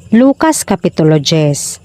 Lucas Kapitulo 10.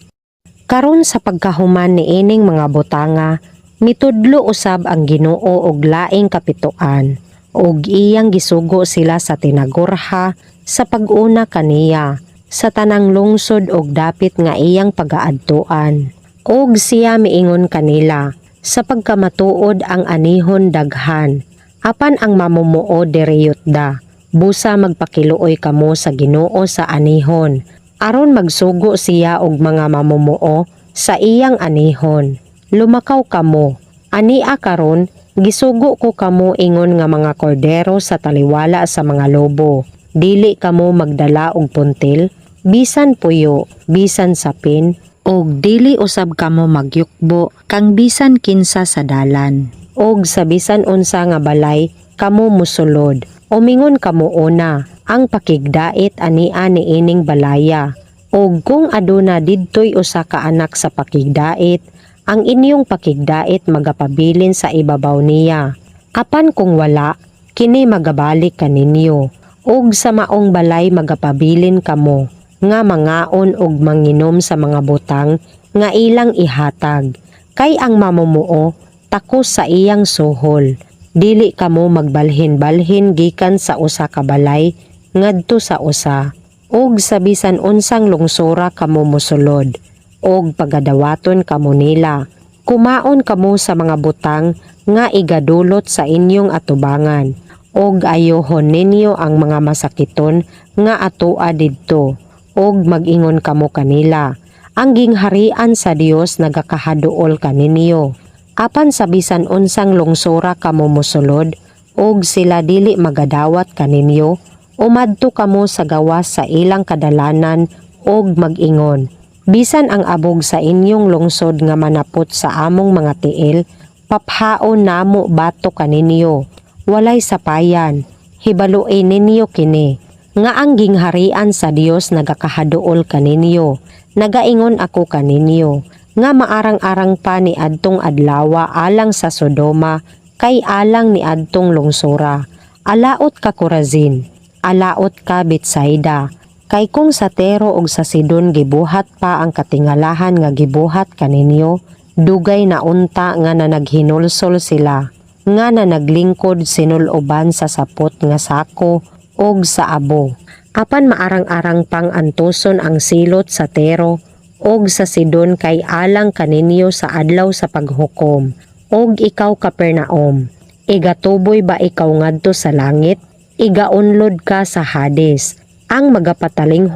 Karon sa pagkahuman ni ining mga butanga, mitudlo usab ang Ginoo og laing kapituan, ug iyang gisugo sila sa tinagurha sa pag-una kaniya, sa tanang lungsod ug dapit nga iyang pagaadtuan. Ug siya miingon kanila, sa pagkamatuod ang anihon daghan, apan ang mamumuo direyotda, busa magpakiluoy kamo sa Ginoo sa anihon, aron magsugo siya og mga mamumuo sa iyang anihon. Lumakaw kamo, ania karon gisugo ko kamo ingon nga mga kordero sa taliwala sa mga lobo. Dili kamo magdala og puntil, bisan puyo, bisan sapin, og dili usab kamo magyukbo kang bisan kinsa sa dalan. Og sa bisan unsa nga balay kamo musulod, umingon kamo una, ang pakigdait ania ni ining balaya. Og kung aduna didtoy usa ka anak sa pakigdait, ang inyong pakigdait magapabilin sa ibabaw niya. Apan kung wala, kini magabalik kaninyo. Og sa maong balay magapabilin kamo, nga mangaon og manginom sa mga butang nga ilang ihatag. Kay ang mamumuo takos sa iyang suhol. Dili kamo magbalhin-balhin gikan sa usa ka balay ngadto sa usa. Og sa bisan unsang lungsura kamo mosulod, og pagadawaton kamo nila. Kumaon kamo sa mga butang nga igadulot sa inyong atubangan, og ayohon ninyo ang mga masakiton nga atua didto, og magingon kamo kanila. Ang gingharian sa Dios nagakahaduol kaninyo. Apan sa bisan unsang lungsura kamo mosulod, og sila dili magadawat kaninyo, umadto kamo sa gawas sa ilang kadalanan og mag-ingon. Bisan ang abog sa inyong lungsod nga manapot sa among mga tiil, paphaon namo bato kaninyo. Walay sapayan, hibaluin ninyo kini. Nga ang gingharian sa Dios nagakahaduol kaninyo. Nagaingon ako kaninyo, nga maarang-arang pa ni adtong adlawa alang sa Sodoma, kay alang ni adtong lungsura. Alaot ka Corazin, alaot ka Betsaida, kay kung sa Tero ug sa Sidon gibuhat pa ang katingalahan nga gibuhat kaninyo, dugay na unta nga nanaghinulsol sila, nga naglingkod sinuloban sa sapot nga sako ug sa abo. Apan maarang-arang pang antuson ang silot sa Tero ug sa Sidon kay alang kaninyo sa adlaw sa paghukom. Og ikaw Capernaum, igatuboy ba ikaw ngadto sa langit? Igaunlod ka sa Hades, ang magapataling